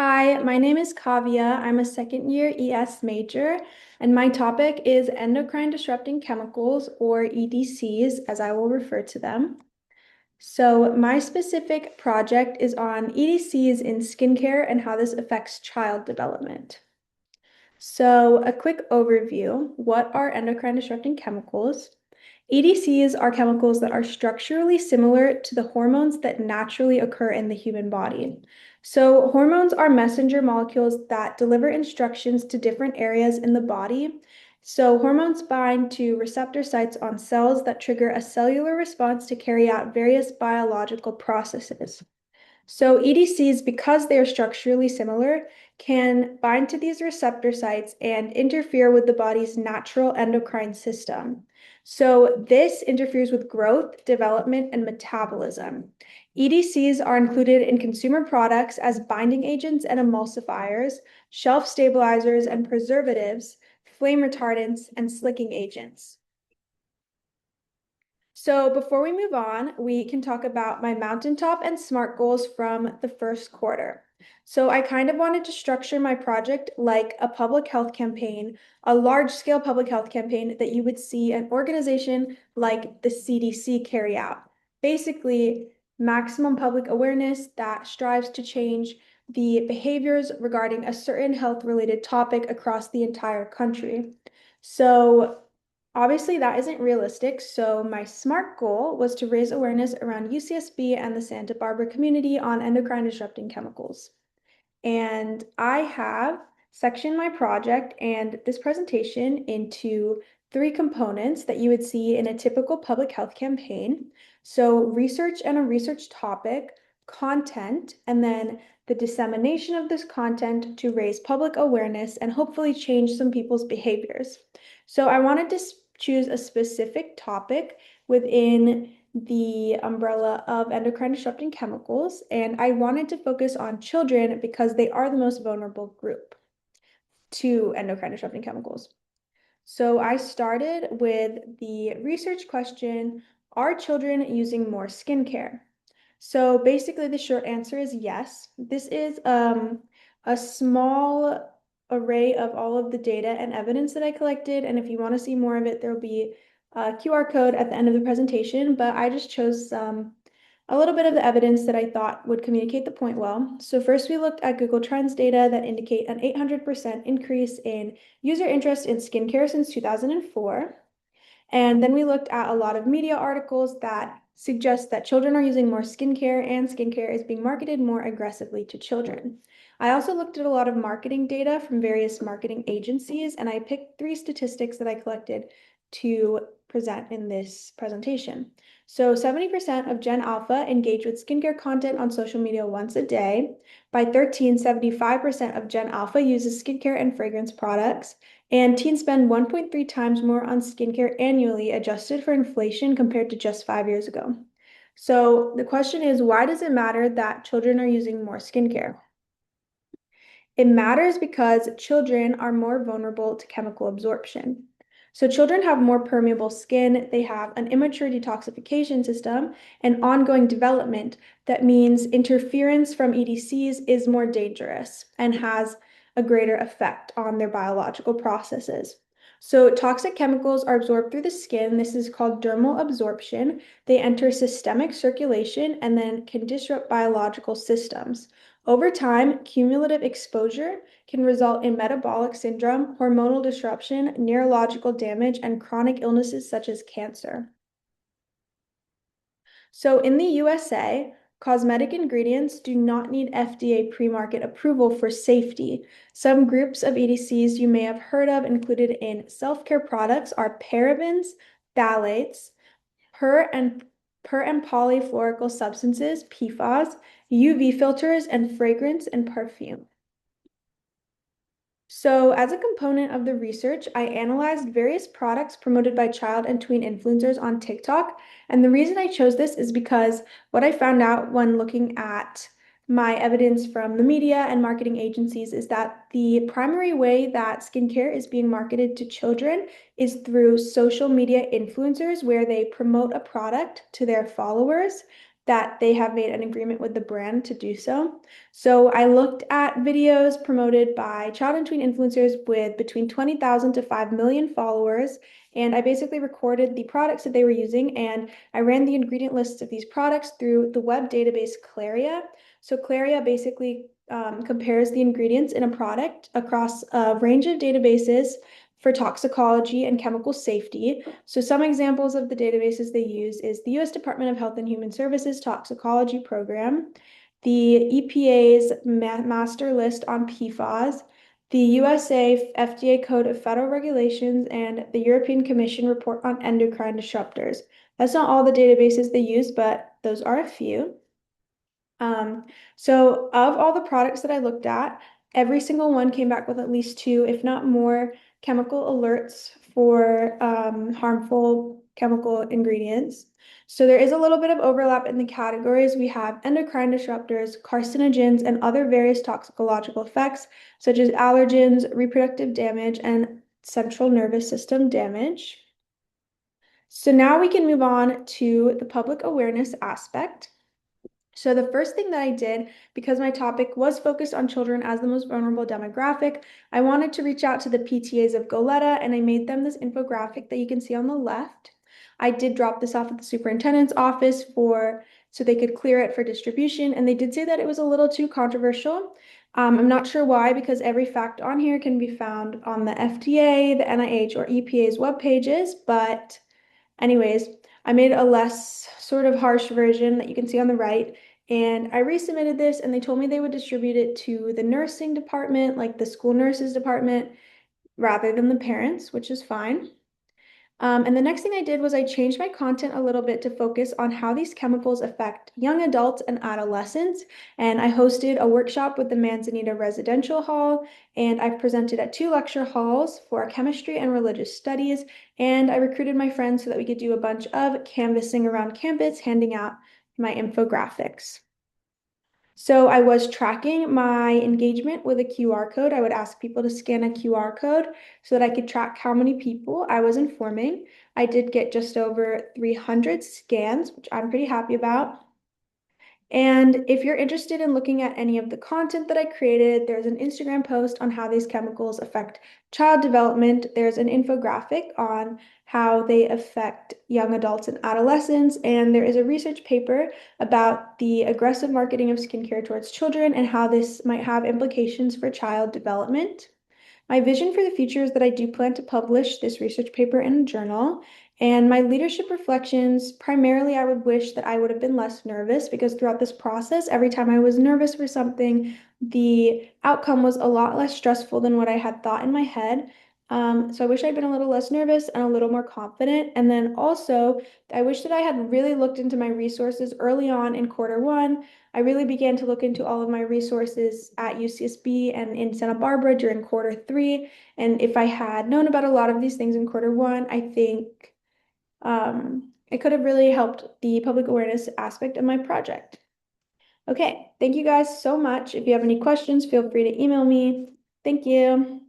Hi, my name is Kavya. I'm a second year ES major, and my topic is endocrine disrupting chemicals, or EDCs, as I will refer to them. So, my specific project is on EDCs in skincare and how this affects child development. So, a quick overview. What are endocrine disrupting chemicals? EDCs are chemicals that are structurally similar to the hormones that naturally occur in the human body. So, hormones are messenger molecules that deliver instructions to different areas in the body. So, hormones bind to receptor sites on cells that trigger a cellular response to carry out various biological processes. So EDCs, because they are structurally similar, can bind to these receptor sites and interfere with the body's natural endocrine system. So this interferes with growth, development, and metabolism. EDCs are included in consumer products as binding agents and emulsifiers, shelf stabilizers and preservatives, flame retardants, and slicking agents. So before we move on, we can talk about my mountaintop and SMART goals from the first quarter. So I kind of wanted to structure my project like a public health campaign, a large-scale public health campaign that you would see an organization like the CDC carry out. Basically, maximum public awareness that strives to change the behaviors regarding a certain health-related topic across the entire country. So obviously, that isn't realistic, so my SMART goal was to raise awareness around UCSB and the Santa Barbara community on endocrine disrupting chemicals. And I have sectioned my project and this presentation into three components that you would see in a typical public health campaign. So, research and a research topic, content, and then the dissemination of this content to raise public awareness and hopefully change some people's behaviors. So, I wanted to choose a specific topic within the umbrella of endocrine disrupting chemicals, and I wanted to focus on children because they are the most vulnerable group to endocrine disrupting chemicals. So I started with the research question, are children using more skincare? So basically the short answer is yes. This is a small array of all of the data and evidence that I collected. And if you want to see more of it, there'll be a QR code at the end of the presentation, but I just chose a little bit of the evidence that I thought would communicate the point well. So first we looked at Google Trends data that indicate an 800% increase in user interest in skincare since 2004. And then we looked at a lot of media articles that suggest that children are using more skincare and skincare is being marketed more aggressively to children. I also looked at a lot of marketing data from various marketing agencies, and I picked three statistics that I collected to present in this presentation. So 70% of Gen Alpha engage with skincare content on social media once a day. By 13, 75% of Gen Alpha uses skincare and fragrance products. And teens spend 1.3 times more on skincare annually, adjusted for inflation, compared to just 5 years ago. So the question is, why does it matter that children are using more skincare? It matters because children are more vulnerable to chemical absorption. So children have more permeable skin, they have an immature detoxification system, and ongoing development. That means interference from EDCs is more dangerous and has a greater effect on their biological processes. So toxic chemicals are absorbed through the skin. This is called dermal absorption. They enter systemic circulation and then can disrupt biological systems. Over time, cumulative exposure can result in metabolic syndrome, hormonal disruption, neurological damage, and chronic illnesses such as cancer. So in the USA, cosmetic ingredients do not need FDA pre-market approval for safety. Some groups of EDCs you may have heard of included in self-care products are parabens, phthalates, per and polyfluoroalkyl substances, PFAS, UV filters, and fragrance and perfume. So, as a component of the research, I analyzed various products promoted by child and tween influencers on TikTok. And the reason I chose this is because what I found out when looking at my evidence from the media and marketing agencies is that the primary way that skincare is being marketed to children is through social media influencers, where they promote a product to their followers that they have made an agreement with the brand to do so. So I looked at videos promoted by child and tween influencers with between 20,000 to 5 million followers. And I basically recorded the products that they were using, and I ran the ingredient lists of these products through the web database Claria. So Claria basically compares the ingredients in a product across a range of databases for toxicology and chemical safety. So some examples of the databases they use is the U.S. Department of Health and Human Services Toxicology Program, the EPA's master list on PFAS, the USA FDA Code of Federal Regulations, and the European Commission report on endocrine disruptors. That's not all the databases they use, but those are a few. So of all the products that I looked at, every single one came back with at least two, if not more, chemical alerts for harmful chemical ingredients. So there is a little bit of overlap in the categories. We have endocrine disruptors, carcinogens, and other various toxicological effects, such as allergens, reproductive damage, and central nervous system damage. So now we can move on to the public awareness aspect. So the first thing that I did, because my topic was focused on children as the most vulnerable demographic, I wanted to reach out to the PTAs of Goleta, and I made them this infographic that you can see on the left. I did drop this off at the superintendent's office so they could clear it for distribution, and they did say that it was a little too controversial. I'm not sure why, because every fact on here can be found on the FDA, the NIH, or EPA's web pages, but anyways, I made a less sort of harsh version that you can see on the right, and I resubmitted this, and they told me they would distribute it to the nursing department, like the school nurses department, rather than the parents, which is fine. And the next thing I did was I changed my content a little bit to focus on how these chemicals affect young adults and adolescents. And I hosted a workshop with the Manzanita Residential Hall, and I've presented at 2 lecture halls for chemistry and religious studies. And I recruited my friends so that we could do a bunch of canvassing around campus, handing out my infographics. So I was tracking my engagement with a QR code. I would ask people to scan a QR code so that I could track how many people I was informing. I did get just over 300 scans, which I'm pretty happy about. And if you're interested in looking at any of the content that I created, there's an Instagram post on how these chemicals affect child development. There's an infographic on how they affect young adults and adolescents. And there is a research paper about the aggressive marketing of skincare towards children and how this might have implications for child development. My vision for the future is that I do plan to publish this research paper in a journal. And my leadership reflections, primarily, I would wish that I would have been less nervous, because throughout this process, every time I was nervous for something, the outcome was a lot less stressful than what I had thought in my head. So I wish I'd been a little less nervous and a little more confident. And then also, I wish that I had really looked into my resources early on in quarter 1. I really began to look into all of my resources at UCSB and in Santa Barbara during quarter 3. And if I had known about a lot of these things in quarter 1, I think it could have really helped the public awareness aspect of my project. Okay, thank you guys so much. If you have any questions, feel free to email me. Thank you.